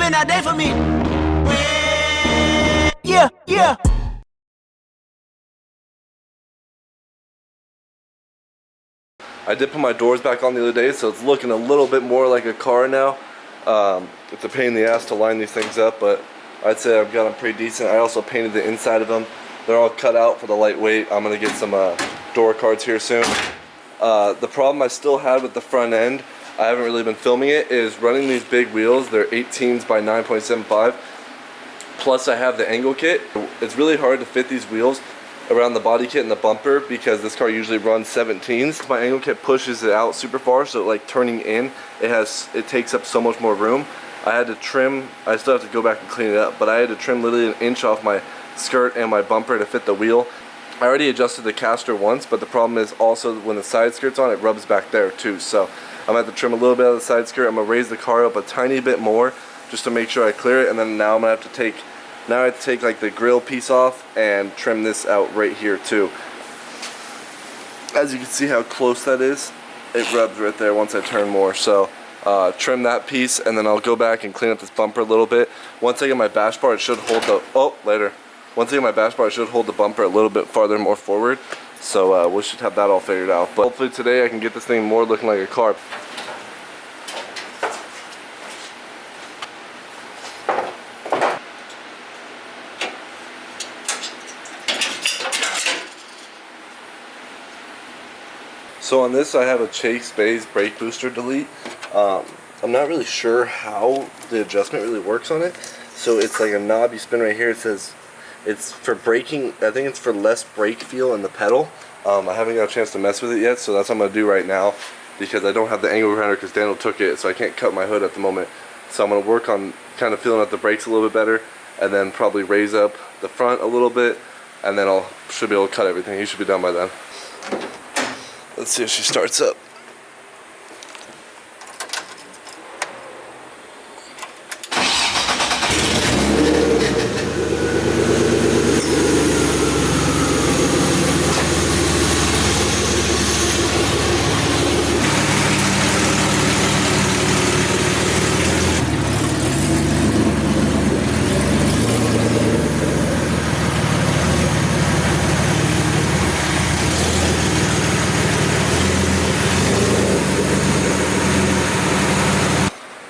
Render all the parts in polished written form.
been that day for me. Yeah, yeah. I did put my doors back on the other day, so it's looking a little bit more like a car now. It's a pain in the ass to line these things up, but I'd say I've got them pretty decent. I also painted the inside of them. They're all cut out for the lightweight. I'm gonna get some door cards here soon. The problem I still had with the front end, I haven't really been filming it, is running these big wheels. They're 18s by 9.75. Plus I have the angle kit. It's really hard to fit these wheels around the body kit and the bumper because this car usually runs 17s. My angle kit pushes it out super far, so like turning in, it takes up so much more room. I had to trim, I still have to go back and clean it up, but I had to trim literally an inch off my skirt and my bumper to fit the wheel. I already adjusted the caster once, but the problem is also when the side skirt's on, it rubs back there too. So I'm gonna have to trim a little bit of the side skirt. I'm gonna raise the car up a tiny bit more just to make sure I clear it, and then now I'm gonna have to take like the grill piece off and trim this out right here too. As you can see how close that is, it rubs right there once I turn more. So trim that piece, and then I'll go back and clean up this bumper a little bit. Once I get my bash bar, it should hold the Once I get my bash bar, it should hold the bumper a little bit farther more forward. So we should have that all figured out. But hopefully today I can get this thing more looking like a car. So on this I have a Chase Bays brake booster delete. I'm not really sure how the adjustment really works on it. So it's like a knob you spin right here. It says it's for braking. I think it's for less brake feel in the pedal. I haven't got a chance to mess with it yet, so that's what I'm going to do right now because I don't have the angle grinder because Daniel took it, so I can't cut my hood at the moment. So I'm going to work on kind of feeling out the brakes a little bit better, and then probably raise up the front a little bit, and then should be able to cut everything. He should be done by then. Let's see if she starts up.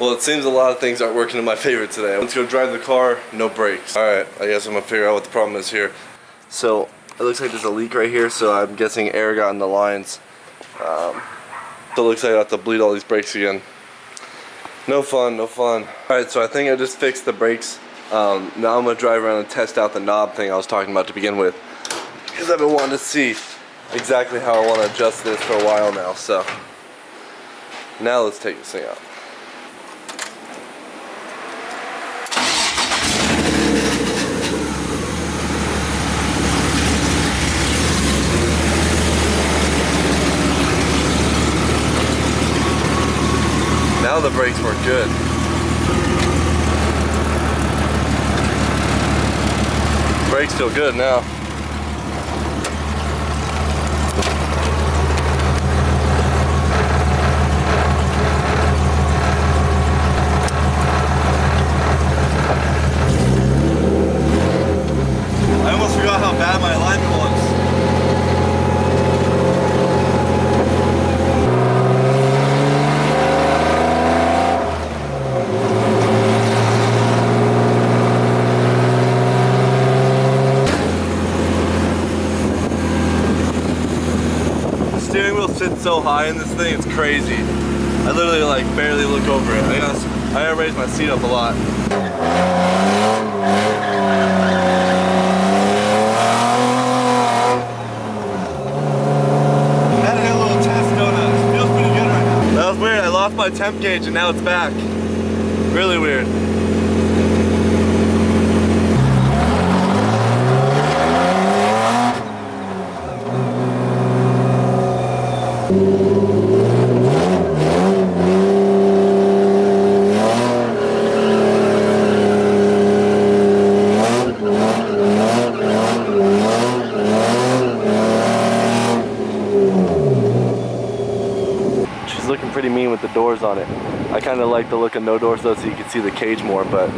Well, it seems a lot of things aren't working in my favor today. Let's go drive the car, no brakes. Alright, I guess I'm gonna figure out what the problem is here. So, it looks like there's a leak right here, so I'm guessing air got in the lines. So it looks like I have to bleed all these brakes again. No fun, no fun. Alright, so I think I just fixed the brakes. Now I'm gonna drive around and test out the knob thing I was talking about to begin with. Because I've been wanting to see exactly how I want to adjust this for a while now, so. Now let's take this thing out. Now the brakes work good. Brakes feel good now. I almost forgot how bad my alignment was. Sits so high in this thing, it's crazy. I literally like barely look over it. I gotta raise my seat up a lot. Had to hit a little test donut. It feels pretty good right now. That was weird. I lost my temp gauge and now it's back. Really weird. She's looking pretty mean with the doors on it. I kind of like the look of no doors though, so you can see the cage more, but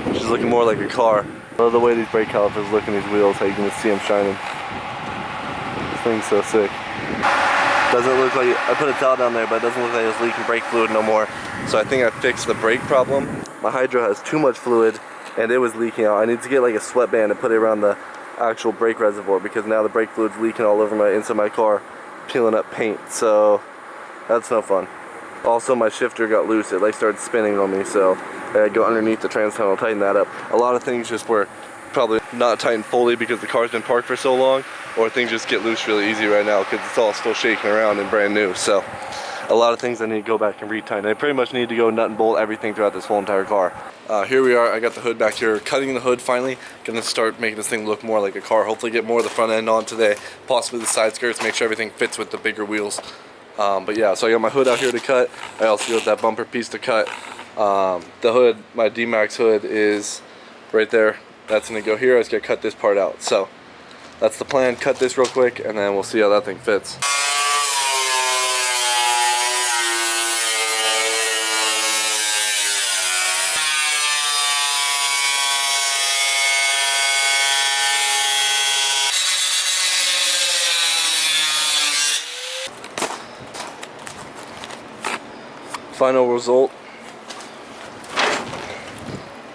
it's just looking more like a car. I love the way these brake calipers look in these wheels, how you can just see them shining. This thing's so sick. Doesn't look like, I put a towel down there, but it doesn't look like it's leaking brake fluid no more. So I think I fixed the brake problem. My hydro has too much fluid and it was leaking out. I need to get like a sweatband and put it around the actual brake reservoir, because now the brake fluid's leaking all over my inside my car, peeling up paint. So that's no fun. Also, my shifter got loose. It like started spinning on me, so I had to go underneath the trans tunnel, tighten that up. A lot of things just were probably not tightened fully because the car's been parked for so long, or things just get loose really easy right now because it's all still shaking around and brand new. So a lot of things I need to go back and retighten. I pretty much need to go nut and bolt everything throughout this whole entire car. Here we are. I got the hood back here, cutting the hood finally. Gonna start making this thing look more like a car. Hopefully get more of the front end on today, possibly the side skirts, make sure everything fits with the bigger wheels. But yeah, so I got my hood out here to cut. I also got that bumper piece to cut. The hood, my DMAX hood is right there. That's gonna go here. I just gotta cut this part out. So that's the plan. Cut this real quick and then we'll see how that thing fits. Final result,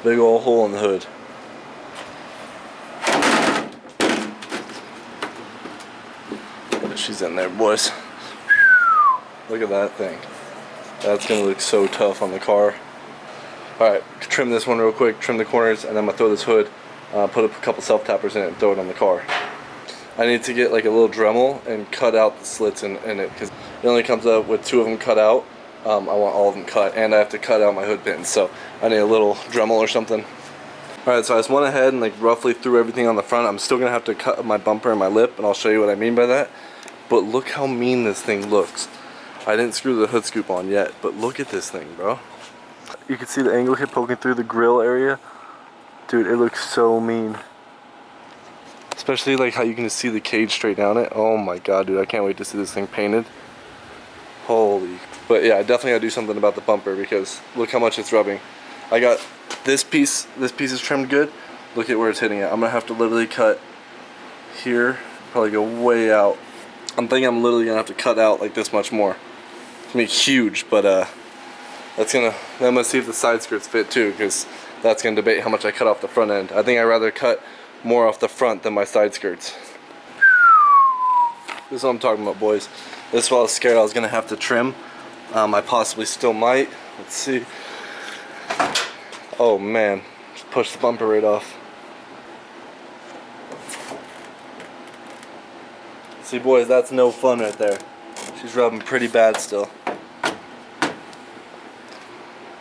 big old hole in the hood. She's in there, boys. Look at that thing. That's gonna look so tough on the car. Alright, trim this one real quick, trim the corners, and then I'm gonna throw this hood, put a couple self-tappers in it and throw it on the car. I need to get like a little Dremel and cut out the slits in it, because it only comes up with 2 of them cut out. I want all of them cut, and I have to cut out my hood pins, so I need a little Dremel or something. Alright, so I just went ahead and like roughly threw everything on the front. I'm still gonna have to cut my bumper and my lip, and I'll show you what I mean by that. But look how mean this thing looks. I didn't screw the hood scoop on yet, but look at this thing, bro. You can see the angle kit poking through the grill area. Dude, it looks so mean. Especially like how you can just see the cage straight down it. Oh my god, dude, I can't wait to see this thing painted. Holy. But yeah, I definitely gotta do something about the bumper, because look how much it's rubbing. I got this piece is trimmed good. Look at where it's hitting it. I'm gonna have to literally cut here, probably go way out. I'm thinking I'm literally gonna have to cut out like this much more. It's gonna be huge, but then I'm gonna see if the side skirts fit too, because that's gonna debate how much I cut off the front end. I think I'd rather cut more off the front than my side skirts. This is what I'm talking about, boys. This is why I was scared I was gonna have to trim. I possibly still might. Let's see. Oh man, just push the bumper right off. See, boys, that's no fun right there. She's rubbing pretty bad still.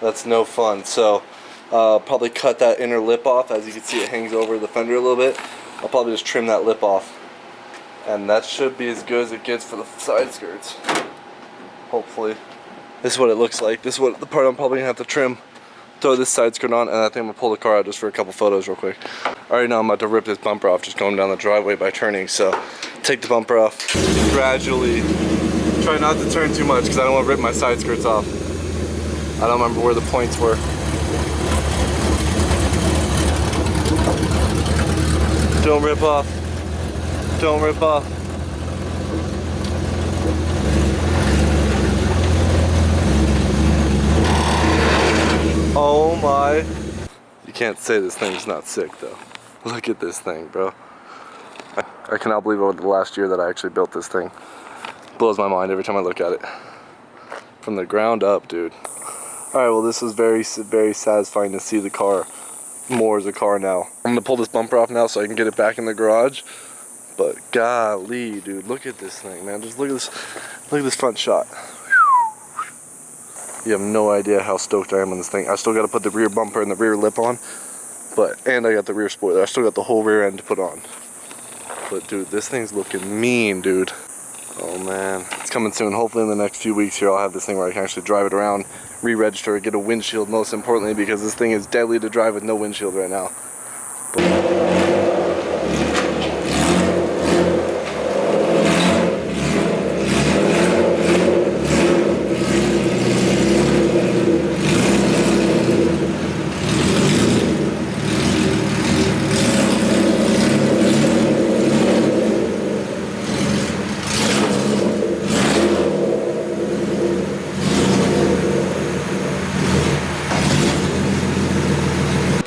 That's no fun. So probably cut that inner lip off. As you can see, it hangs over the fender a little bit. I'll probably just trim that lip off, and that should be as good as it gets for the side skirts, hopefully. This is what it looks like. This is what the part I'm probably gonna have to trim. Throw this side skirt on, and I think I'm gonna pull the car out just for a couple photos real quick. I already know I'm about to rip this bumper off just going down the driveway by turning, so take the bumper off gradually. Try not to turn too much because I don't want to rip my side skirts off. I don't remember where the points were. Don't rip off. Don't rip off. Oh my. You can't say this thing's not sick though. Look at this thing, bro. I cannot believe over the last year that I actually built this thing. Blows my mind every time I look at it. From the ground up, dude. Alright, well this is very, very satisfying to see the car more as a car now. I'm gonna pull this bumper off now so I can get it back in the garage. But golly, dude, look at this thing, man. Just look at this front shot. You have no idea how stoked I am on this thing. I still got to put the rear bumper and the rear lip on, and I got the rear spoiler. I still got the whole rear end to put on. But dude, this thing's looking mean, dude. Oh man, it's coming soon. Hopefully in the next few weeks here I'll have this thing where I can actually drive it around, re-register it, get a windshield most importantly, because this thing is deadly to drive with no windshield right now.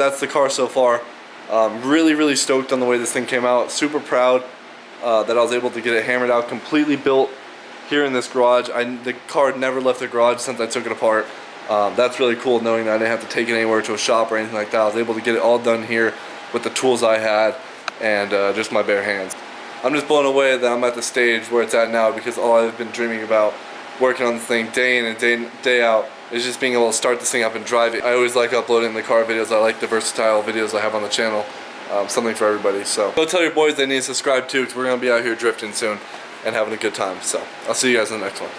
that's the car so far. Really stoked on the way this thing came out. Super proud that I was able to get it hammered out, completely built here in this garage. The car had never left the garage since I took it apart. That's really cool, knowing that I didn't have to take it anywhere to a shop or anything like that. I was able to get it all done here with the tools I had and just my bare hands. I'm just blown away that I'm at the stage where it's at now, because all I've been dreaming about working on this thing day in and day out is just being able to start this thing up and drive it. I always like uploading the car videos. I like the versatile videos I have on the channel. Something for everybody. So go tell your boys they need to subscribe too, because we're going to be out here drifting soon and having a good time. So I'll see you guys in the next one.